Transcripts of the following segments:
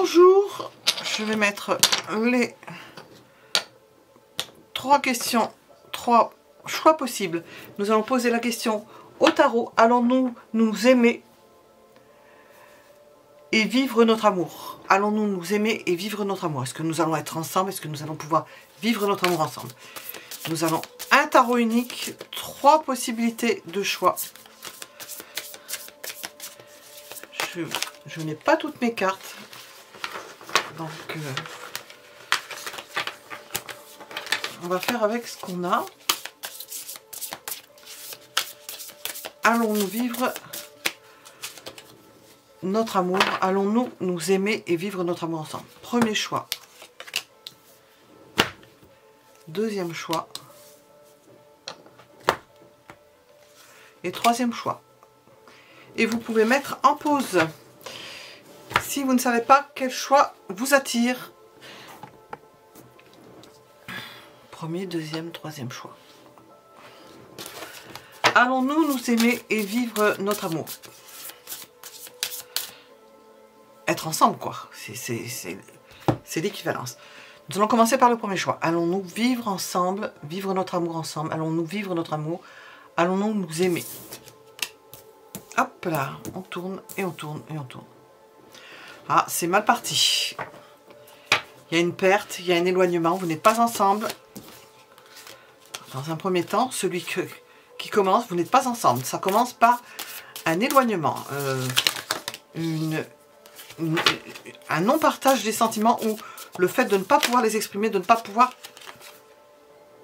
Bonjour, je vais mettre les 3 questions, 3 choix possibles. Nous allons poser la question au tarot. Allons-nous nous aimer et vivre notre amour? Allons-nous nous aimer et vivre notre amour? Est-ce que nous allons être ensemble? Est-ce que nous allons pouvoir vivre notre amour ensemble? Nous allons un tarot unique, 3 possibilités de choix. Je n'ai pas toutes mes cartes. Donc, on va faire avec ce qu'on a. Allons-nous vivre notre amour? Allons-nous nous aimer et vivre notre amour ensemble? Premier choix. Deuxième choix. Et troisième choix. Et vous pouvez mettre en pause si vous ne savez pas quel choix vous attire. Premier, deuxième, troisième choix. Allons-nous nous aimer et vivre notre amour? Être ensemble, quoi. C'est l'équivalence. Nous allons commencer par le premier choix. Allons-nous vivre ensemble, vivre notre amour ensemble? Allons-nous vivre notre amour? Allons-nous nous aimer? Hop là, on tourne et on tourne et on tourne. Ah, c'est mal parti. Il y a une perte, il y a un éloignement, vous n'êtes pas ensemble. Dans un premier temps, celui qui commence, vous n'êtes pas ensemble. Ça commence par un éloignement, un non-partage des sentiments ou le fait de ne pas pouvoir les exprimer, de ne pas pouvoir...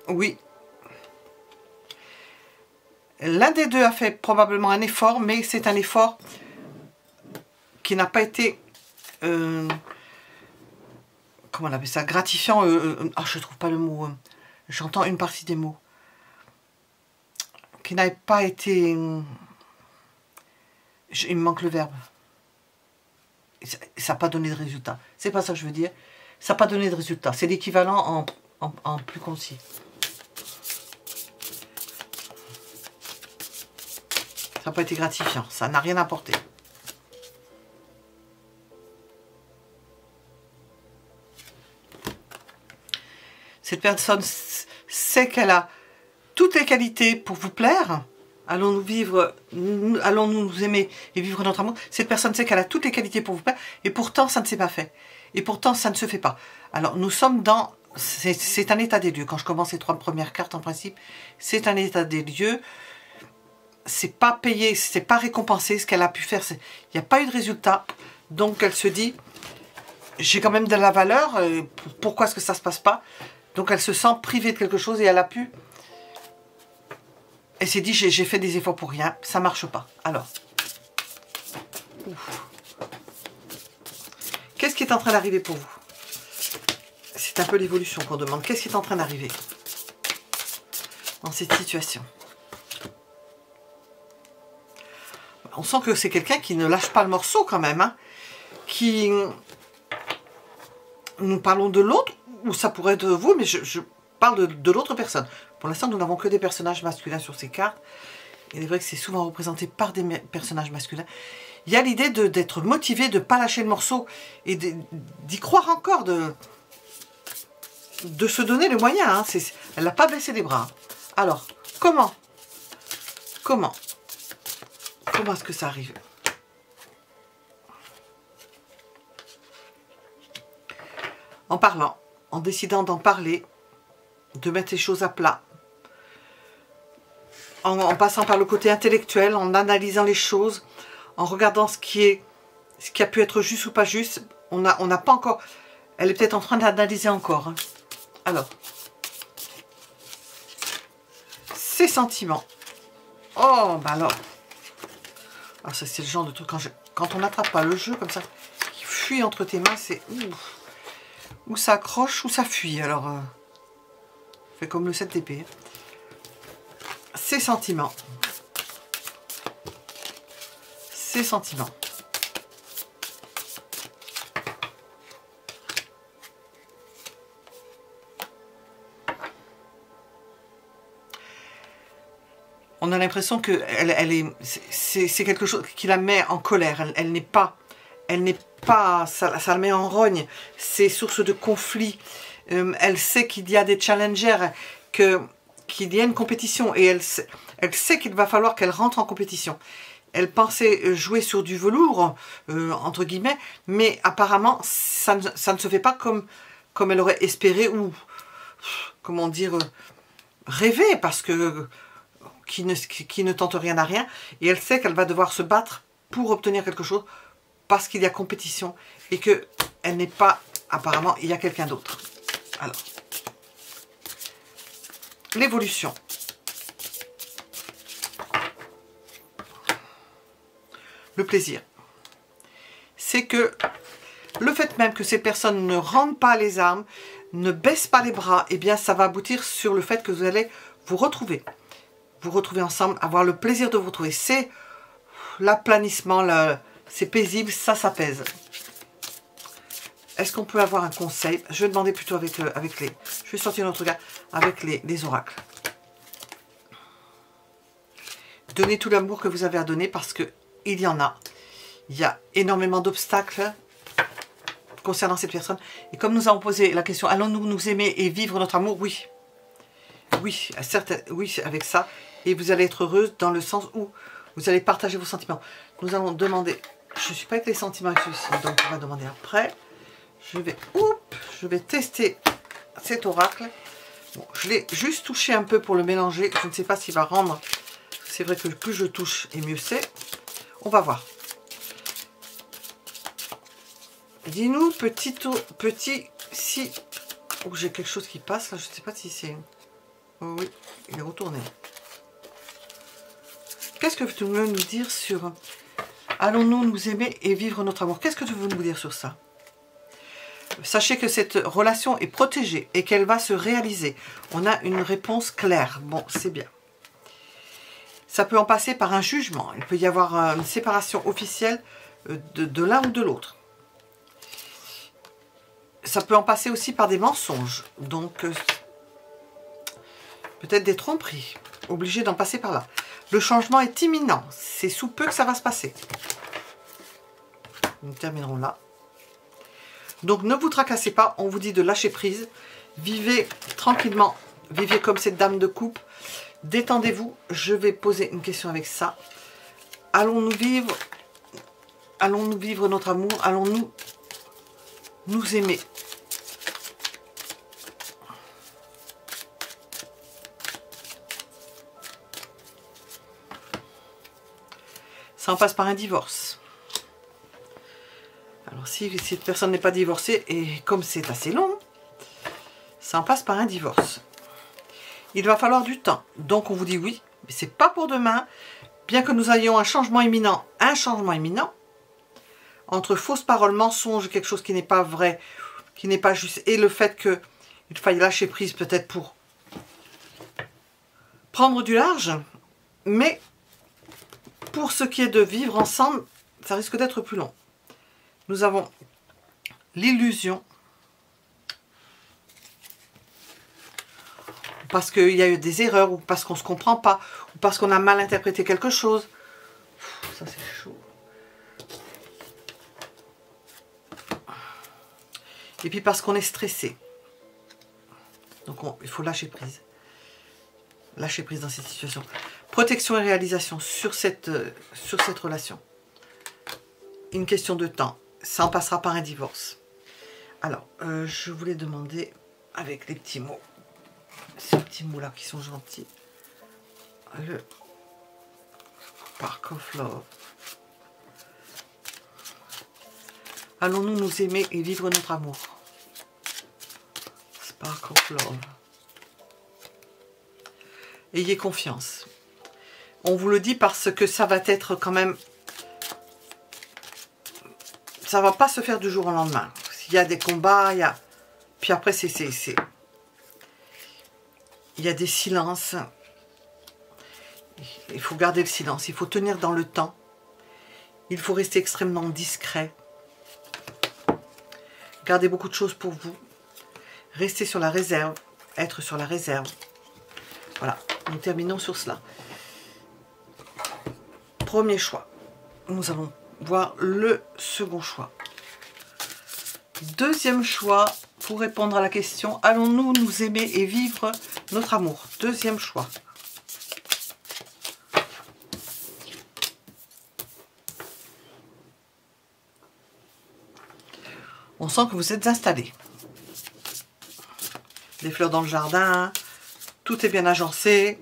Oui. L'un des deux a fait probablement un effort, mais c'est un effort qui n'a pas été... comment on appelle ça? Gratifiant. Ah, je ne trouve pas le mot. J'entends une partie des mots. Qui n'avait pas été... il me manque le verbe. Ça n'a pas donné de résultat. C'est pas ça que je veux dire. Ça n'a pas donné de résultat. C'est l'équivalent en plus concis. Ça n'a pas été gratifiant. Ça n'a rien apporté. Cette personne sait qu'elle a toutes les qualités pour vous plaire. Allons-nous vivre, allons-nous nous aimer et vivre notre amour? Cette personne sait qu'elle a toutes les qualités pour vous plaire et pourtant ça ne s'est pas fait. Et pourtant ça ne se fait pas. Alors nous sommes dans... C'est un état des lieux. Quand je commence les 3 premières cartes en principe, c'est un état des lieux. C'est pas payé, c'est pas récompensé ce qu'elle a pu faire. Il n'y a pas eu de résultat. Donc elle se dit, j'ai quand même de la valeur. Pourquoi est-ce que ça ne se passe pas? Donc elle se sent privée de quelque chose et elle a pu... Elle s'est dit, j'ai fait des efforts pour rien, ça ne marche pas. Alors, qu'est-ce qui est en train d'arriver pour vous? C'est un peu l'évolution qu'on demande. Qu'est-ce qui est en train d'arriver dans cette situation? On sent que c'est quelqu'un qui ne lâche pas le morceau quand même. Hein, qui... Nous parlons de l'autre, ou ça pourrait être vous, mais je parle de l'autre personne. Pour l'instant, nous n'avons que des personnages masculins sur ces cartes. Il est vrai que c'est souvent représenté par des personnages masculins. Il y a l'idée d'être motivé, de ne pas lâcher le morceau et d'y croire encore, de se donner les moyens. Hein. Elle n'a pas baissé les bras. Alors, comment est-ce que ça arrive? En parlant, en décidant d'en parler, de mettre les choses à plat, en passant par le côté intellectuel, en analysant les choses, en regardant ce qui a pu être juste ou pas juste. On n'a pas encore... Elle est peut-être en train d'analyser encore. Hein. Alors, ses sentiments. Oh, bah alors. Ah, ça c'est le genre de truc, quand on n'attrape pas le jeu comme ça, qui fuit entre tes mains, c'est... Ou ça accroche ou ça fuit. Alors, fait comme le 7 d'épée. Ses sentiments. Ses sentiments. On a l'impression que c'est quelque chose qui la met en colère. Elle n'est pas, ça la met en rogne, c'est source de conflit. Elle sait qu'il y a des challengers, qu'il y a une compétition, et elle sait qu'il va falloir qu'elle rentre en compétition. Elle pensait jouer sur du velours, entre guillemets, mais apparemment, ça ne se fait pas comme elle aurait espéré, ou, comment dire, rêvé, parce que qui ne tente rien à rien, et elle sait qu'elle va devoir se battre pour obtenir quelque chose, parce qu'il y a compétition, et que elle n'est pas, apparemment, il y a quelqu'un d'autre. Alors, l'évolution. Le plaisir. C'est que le fait même que ces personnes ne rendent pas les armes, ne baissent pas les bras, eh bien ça va aboutir sur le fait que vous allez vous retrouver. Vous retrouver ensemble, avoir le plaisir de vous retrouver. C'est l'aplanissement, c'est paisible, ça pèse. Est-ce qu'on peut avoir un conseil? Je vais demander plutôt avec les... Je vais sortir notre regard avec les oracles. Donnez tout l'amour que vous avez à donner parce que il y en a. Il y a énormément d'obstacles concernant cette personne. Et comme nous avons posé la question, allons-nous nous aimer et vivre notre amour? Oui. Oui, certes, oui, avec ça. Et vous allez être heureuse dans le sens où vous allez partager vos sentiments. Nous allons demander... Je ne suis pas avec les sentiments avec ceci, donc on va demander après. Je vais tester cet oracle. Bon, je l'ai juste touché un peu pour le mélanger. Je ne sais pas s'il va rendre. C'est vrai que plus je touche et mieux c'est. On va voir. Dis-nous, petit, si... Oh, j'ai quelque chose qui passe là. Je ne sais pas si c'est... Oh, oui, il est retourné. Qu'est-ce que tu veux nous dire sur... Allons-nous nous aimer et vivre notre amour? Qu'est-ce que tu veux nous dire sur ça? Sachez que cette relation est protégée et qu'elle va se réaliser. On a une réponse claire. Bon, c'est bien. Ça peut en passer par un jugement. Il peut y avoir une séparation officielle de l'un ou de l'autre. Ça peut en passer aussi par des mensonges. Donc, peut-être des tromperies. Obligé d'en passer par là. Le changement est imminent. C'est sous peu que ça va se passer. Nous terminerons là. Donc ne vous tracassez pas, on vous dit de lâcher prise. Vivez tranquillement, vivez comme cette dame de coupe. Détendez-vous, je vais poser une question avec ça. Allons-nous vivre notre amour? Allons-nous nous aimer? Ça en passe par un divorce. Alors si cette personne n'est pas divorcée, et comme c'est assez long, ça en passe par un divorce. Il va falloir du temps. Donc on vous dit oui, mais c'est pas pour demain. Bien que nous ayons un changement imminent, entre fausses paroles, mensonges, quelque chose qui n'est pas vrai, qui n'est pas juste, et le fait qu'il faille lâcher prise peut-être pour prendre du large, mais pour ce qui est de vivre ensemble, ça risque d'être plus long. Nous avons l'illusion, parce qu'il y a eu des erreurs, ou parce qu'on ne se comprend pas, ou parce qu'on a mal interprété quelque chose. Ça c'est chaud. Et puis parce qu'on est stressé. Donc il faut lâcher prise. Lâcher prise dans cette situation. Protection et réalisation sur cette relation. Une question de temps. Ça en passera par un divorce. Alors, je voulais demander, avec les petits mots, ces petits mots-là qui sont gentils, le Spark of Love. Allons-nous nous aimer et vivre notre amour? Spark of Love. Ayez confiance. On vous le dit parce que ça va être quand même... Ça va pas se faire du jour au lendemain. Il y a des combats, il y a... Puis après, il y a des silences. Il faut garder le silence. Il faut tenir dans le temps. Il faut rester extrêmement discret. Gardez beaucoup de choses pour vous. Restez sur la réserve. Être sur la réserve. Voilà. Nous terminons sur cela. Premier choix. Nous allons voir le second choix. Deuxième choix pour répondre à la question, allons-nous nous aimer et vivre notre amour? Deuxième choix. On sent que vous êtes installé. Des fleurs dans le jardin, tout est bien agencé.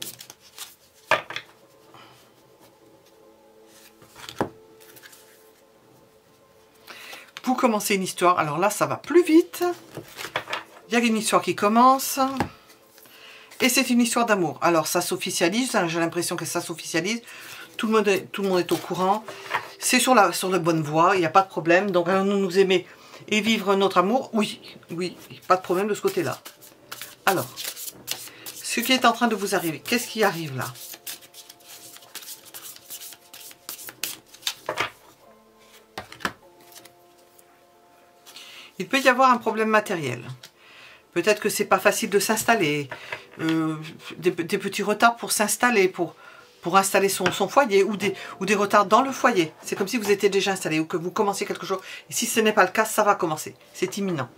Vous commencez une histoire, alors là ça va plus vite. Il y a une histoire qui commence. Et c'est une histoire d'amour. Alors ça s'officialise, j'ai l'impression que ça s'officialise. Tout le monde est au courant. C'est sur la bonne voie, il n'y a pas de problème. Donc allons-nous nous aimer et vivre notre amour? Oui, oui, pas de problème de ce côté-là. Alors, ce qui est en train de vous arriver, qu'est-ce qui arrive là? Il peut y avoir un problème matériel. Peut-être que c'est pas facile de s'installer. Des petits retards pour s'installer, pour installer son foyer, ou des retards dans le foyer. C'est comme si vous étiez déjà installé ou que vous commenciez quelque chose. Et si ce n'est pas le cas, ça va commencer. C'est imminent.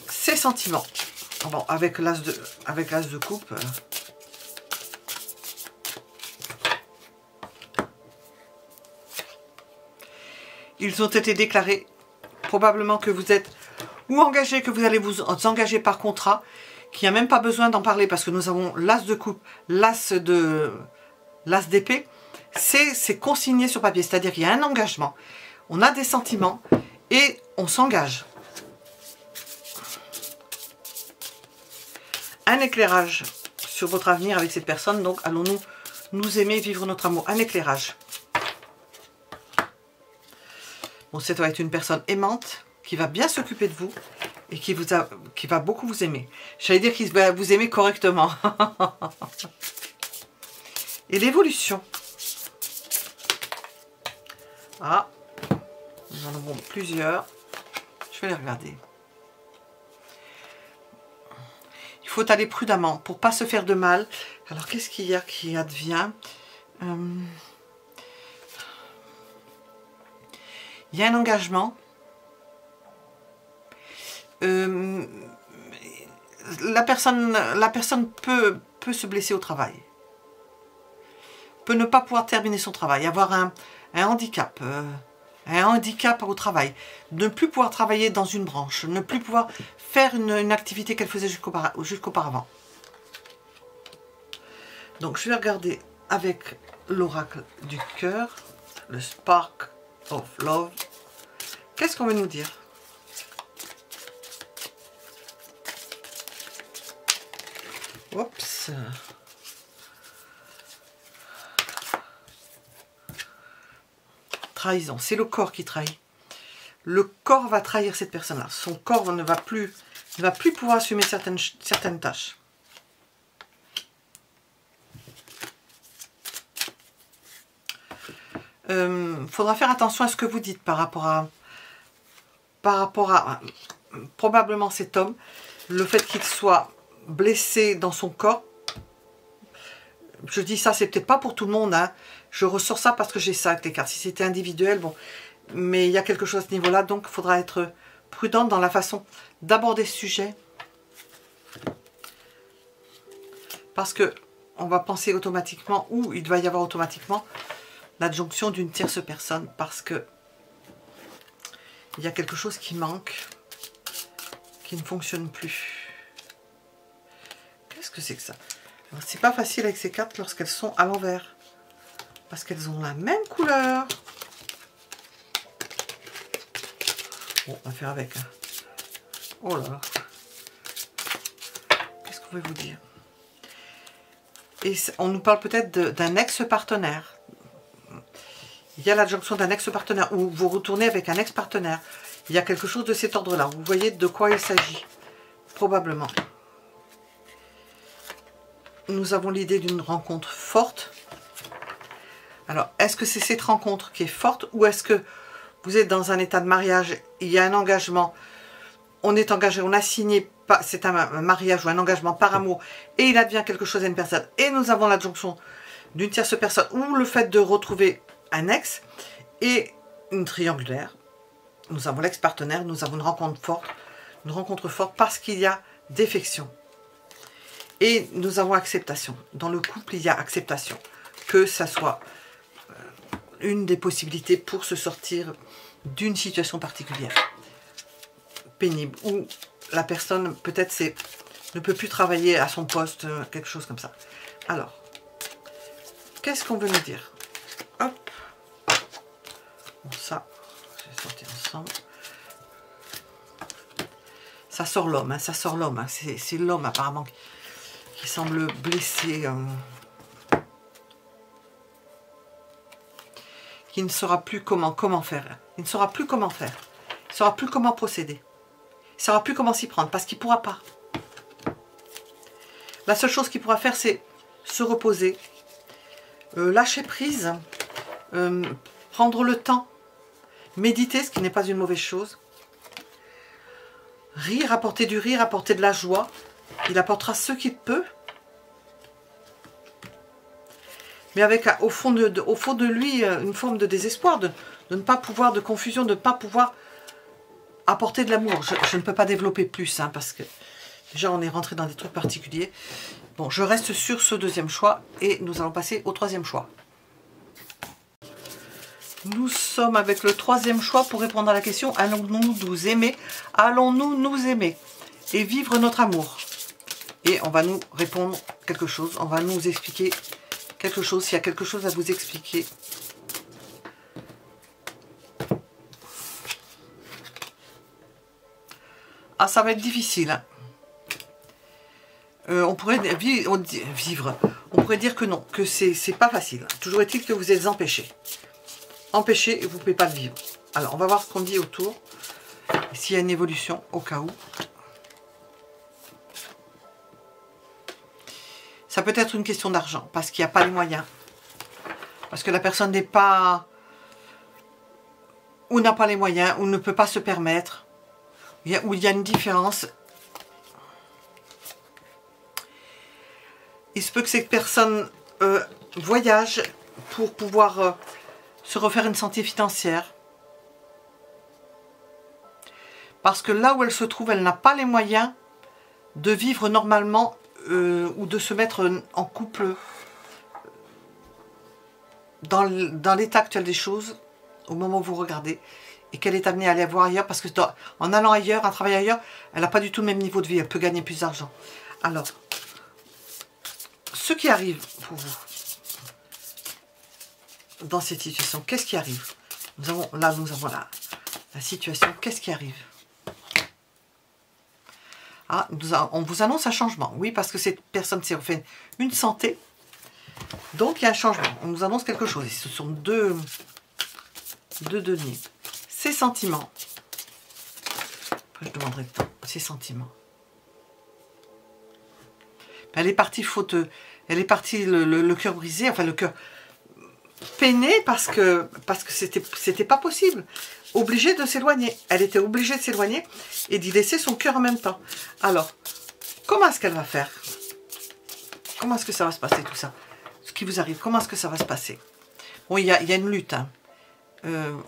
Ces sentiments. Bon, avec l'as de coupe. Ils ont été déclarés. Probablement que vous êtes ou engagé, que vous allez vous engager par contrat, qu'il n'y a même pas besoin d'en parler parce que nous avons l'as de coupe, l'as d'épée. C'est consigné sur papier, c'est-à-dire qu'il y a un engagement, on a des sentiments et on s'engage. Un éclairage sur votre avenir avec cette personne, donc allons-nous nous aimer, vivre notre amour, un éclairage. Bon, ça va être une personne aimante, qui va bien s'occuper de vous et qui va beaucoup vous aimer. J'allais dire qu'il va vous aimer correctement. Et l'évolution. Ah, nous en avons plusieurs. Je vais les regarder. Il faut aller prudemment pour ne pas se faire de mal. Alors, qu'est-ce qu'il y a qui advient? Il y a un engagement. La personne peut se blesser au travail. Peut ne pas pouvoir terminer son travail. Avoir un handicap. Un handicap au travail. Ne plus pouvoir travailler dans une branche. Ne plus pouvoir faire une activité qu'elle faisait jusqu'auparavant. Donc je vais regarder avec l'oracle du cœur. Le Spark of Love. Qu'est-ce qu'on veut nous dire? Oups. Trahison, c'est le corps qui trahit. Le corps va trahir cette personne-là. Son corps ne va plus pouvoir assumer certaines tâches. Faudra faire attention à ce que vous dites par rapport à probablement cet homme, le fait qu'il soit blessé dans son corps. Je dis ça, c'est peut-être pas pour tout le monde, hein. Je ressors ça parce que j'ai ça avec les cartes. Si c'était individuel, bon, mais il y a quelque chose à ce niveau-là, donc il faudra être prudent dans la façon d'aborder ce sujet, parce que on va penser automatiquement, ou il doit y avoir automatiquement l'adjonction d'une tierce personne, parce que il y a quelque chose qui manque, qui ne fonctionne plus. Qu'est-ce que c'est que ça? C'est pas facile avec ces cartes lorsqu'elles sont à l'envers, parce qu'elles ont la même couleur. Bon, on va faire avec. Hein. Oh là là. Qu'est-ce qu'on veut vous dire? Et on nous parle peut-être d'un ex-partenaire. Il y a l'adjonction d'un ex-partenaire, ou vous retournez avec un ex-partenaire. Il y a quelque chose de cet ordre-là. Vous voyez de quoi il s'agit. Probablement. Nous avons l'idée d'une rencontre forte. Alors, est-ce que c'est cette rencontre qui est forte, ou est-ce que vous êtes dans un état de mariage, il y a un engagement, on est engagé, on a signé, c'est un mariage ou un engagement par amour, et il advient quelque chose à une personne, et nous avons l'adjonction d'une tierce personne, ou le fait de retrouver un ex, et une triangulaire, nous avons l'ex-partenaire, nous avons une rencontre forte parce qu'il y a défection. Et nous avons acceptation. Dans le couple, il y a acceptation. Que ça soit une des possibilités pour se sortir d'une situation particulière, pénible, où la personne, peut-être, ne peut plus travailler à son poste, quelque chose comme ça. Alors, qu'est-ce qu'on veut nous dire? Hop. Bon, ça, je vais sortir ensemble. Ça sort l'homme, hein, ça sort l'homme. Hein. C'est l'homme, apparemment, qui semble blessé. Qui ne saura plus comment faire. Il ne saura plus comment faire. Il ne saura plus comment procéder. Il ne saura plus comment s'y prendre, parce qu'il ne pourra pas. La seule chose qu'il pourra faire, c'est se reposer, lâcher prise, prendre le temps, méditer, ce qui n'est pas une mauvaise chose, rire, apporter du rire, apporter de la joie. Il apportera ce qu'il peut, mais avec au fond de lui une forme de désespoir, de ne pas pouvoir, de confusion, de ne pas pouvoir apporter de l'amour. Je ne peux pas développer plus, hein, parce que déjà on est rentré dans des trucs particuliers. Bon, je reste sur ce deuxième choix et nous allons passer au troisième choix. Nous sommes avec le troisième choix pour répondre à la question: allons-nous nous aimer? Allons-nous nous aimer et vivre notre amour? Et on va nous répondre quelque chose, on va nous expliquer quelque chose, s'il y a quelque chose à vous expliquer. Ah, ça va être difficile. Hein. On pourrait vivre. On pourrait dire que non, que c'est pas facile. Toujours est-il que vous êtes empêché. Empêché et vous ne pouvez pas le vivre. Alors, on va voir ce qu'on dit autour. S'il y a une évolution, au cas où. Ça peut être une question d'argent, parce qu'il n'y a pas les moyens. Parce que la personne n'est pas... ou n'a pas les moyens, ou ne peut pas se permettre. Où il y a une différence. Il se peut que cette personne voyage pour pouvoir se refaire une santé financière. Parce que là où elle se trouve, elle n'a pas les moyens de vivre normalement ou de se mettre en couple dans l'état actuel des choses, au moment où vous regardez, et qu'elle est amenée à aller voir ailleurs, parce que en allant ailleurs, à travailler ailleurs, elle n'a pas du tout le même niveau de vie, elle peut gagner plus d'argent. Alors, ce qui arrive pour vous, dans cette situation, qu'est-ce qui arrive? Nous avons la situation, qu'est-ce qui arrive? Ah, on vous annonce un changement, oui, parce que cette personne s'est refait une santé, donc il y a un changement, on nous annonce quelque chose, et ce sont deux deniers. Ses sentiments, après je demanderai le temps, ses sentiments. Elle est partie faute, elle est partie le cœur brisé, enfin le cœur peiné parce que c'était pas possible. Obligée de s'éloigner. Elle était obligée de s'éloigner et d'y laisser son cœur en même temps. Alors, comment est-ce qu'elle va faire? Comment est-ce que ça va se passer tout ça? Ce qui vous arrive, comment est-ce que ça va se passer? Bon, il y a une lutte. Hein.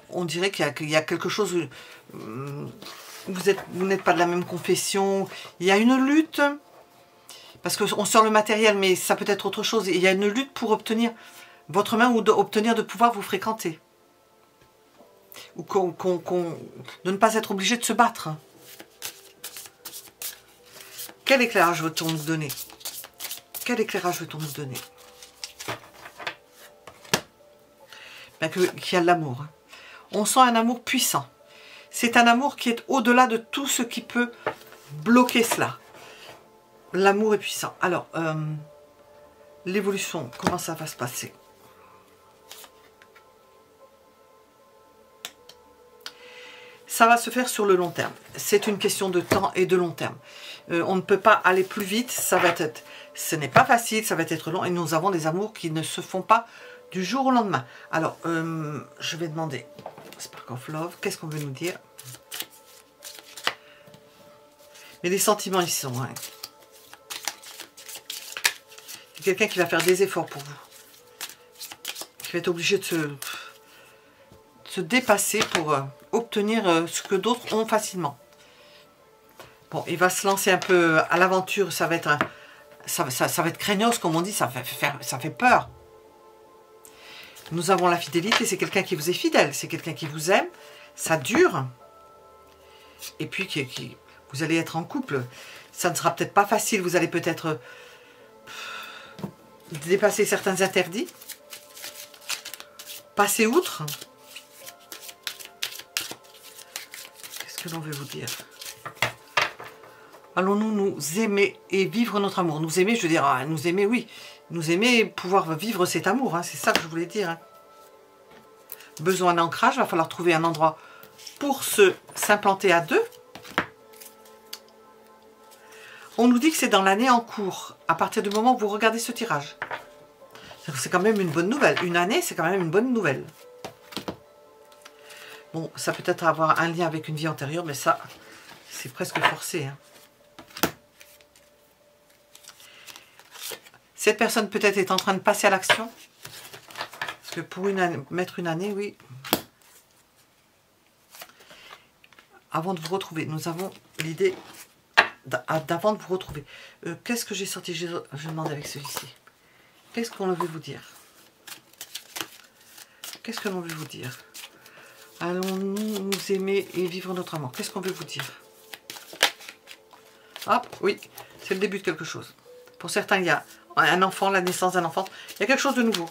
On dirait qu'il y a quelque chose... vous n'êtes pas de la même confession. Il y a une lutte... Parce qu'on sort le matériel, mais ça peut être autre chose. Il y a une lutte pour obtenir votre main ou d'obtenir de pouvoir vous fréquenter. Ou de ne pas être obligé de se battre. Quel éclairage veut-on nous donner? Quel éclairage veut-on nous donner? Ben qu'il y a de l'amour. On sent un amour puissant. C'est un amour qui est au-delà de tout ce qui peut bloquer cela. L'amour est puissant. Alors, l'évolution, comment ça va se passer? Ça va se faire sur le long terme. C'est une question de temps et de long terme. On ne peut pas aller plus vite. Ça va être, ce n'est pas facile, ça va être long. Et nous avons des amours qui ne se font pas du jour au lendemain. Alors, je vais demander Spark of Love. Qu'est-ce qu'on veut nous dire? Mais les sentiments, ils sont... Hein. C'est quelqu'un qui va faire des efforts pour vous. Qui va être obligé de se dépasser pour obtenir ce que d'autres ont facilement. Bon, il va se lancer un peu à l'aventure, ça va être ça va être craignos, comme on dit, ça fait peur. Nous avons la fidélité, c'est quelqu'un qui vous est fidèle, c'est quelqu'un qui vous aime, ça dure. Et puis, vous allez être en couple. Ça ne sera peut-être pas facile, vous allez peut-être dépasser certains interdits, passer outre. Qu'est-ce que l'on veut vous dire? Allons-nous nous aimer et vivre notre amour? Nous aimer, je veux dire, nous aimer, oui. Nous aimer, pouvoir vivre cet amour, hein, c'est ça que je voulais dire. Hein. Besoin d'ancrage, il va falloir trouver un endroit pour s'implanter à deux. On nous dit que c'est dans l'année en cours, à partir du moment où vous regardez ce tirage. C'est quand même une bonne nouvelle. Une année, c'est quand même une bonne nouvelle. Bon, ça peut être avoir un lien avec une vie antérieure, mais ça, c'est presque forcé. Hein. Cette personne peut-être est en train de passer à l'action. Parce que pour mettre une année, oui. Avant de vous retrouver, nous avons l'idée d'avant de vous retrouver. Qu'est-ce que j'ai sorti? Je demande avec celui-ci. Qu'est-ce qu'on veut vous dire? Qu'est-ce que l'on veut vous dire? Allons-nous nous aimer et vivre notre amour? Qu'est-ce qu'on veut vous dire? Ah, oui, c'est le début de quelque chose. Pour certains, il y a un enfant, la naissance d'un enfant. Il y a quelque chose de nouveau.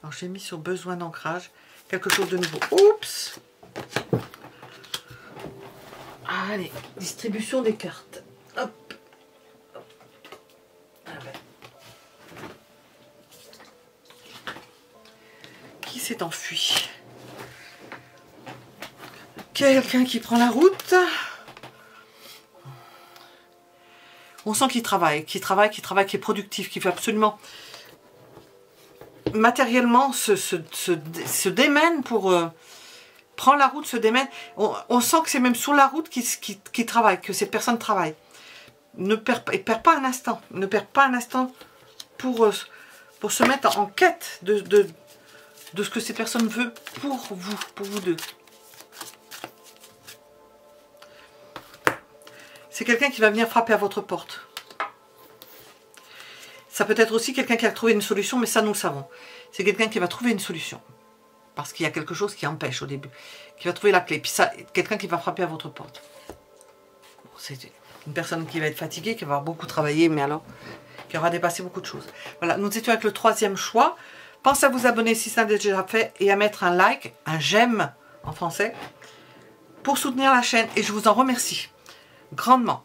Alors, j'ai mis sur besoin d'ancrage. Quelque chose de nouveau. Oups! Allez, distribution des cartes. Hop. Qui s'est enfui? Quelqu'un qui prend la route. On sent qu'il travaille, qui est productif, qui fait absolument matériellement se démène pour prendre la route, se démène. On sent que c'est même sur la route qu'il travaille, que cette personne travaille. Il perd pas un instant, ne perd pas un instant pour se mettre en quête de ce que cette personne veut pour vous deux. C'est quelqu'un qui va venir frapper à votre porte. Ça peut être aussi quelqu'un qui a trouvé une solution, mais ça nous le savons. C'est quelqu'un qui va trouver une solution. Parce qu'il y a quelque chose qui empêche au début. Qui va trouver la clé. Puis ça, quelqu'un qui va frapper à votre porte. C'est une personne qui va être fatiguée, qui va avoir beaucoup travaillé, mais alors, qui aura dépassé beaucoup de choses. Voilà, nous étions avec le troisième choix. Pensez à vous abonner si ça n'est déjà fait et à mettre un like, un j'aime en français, pour soutenir la chaîne. Et je vous en remercie grandement.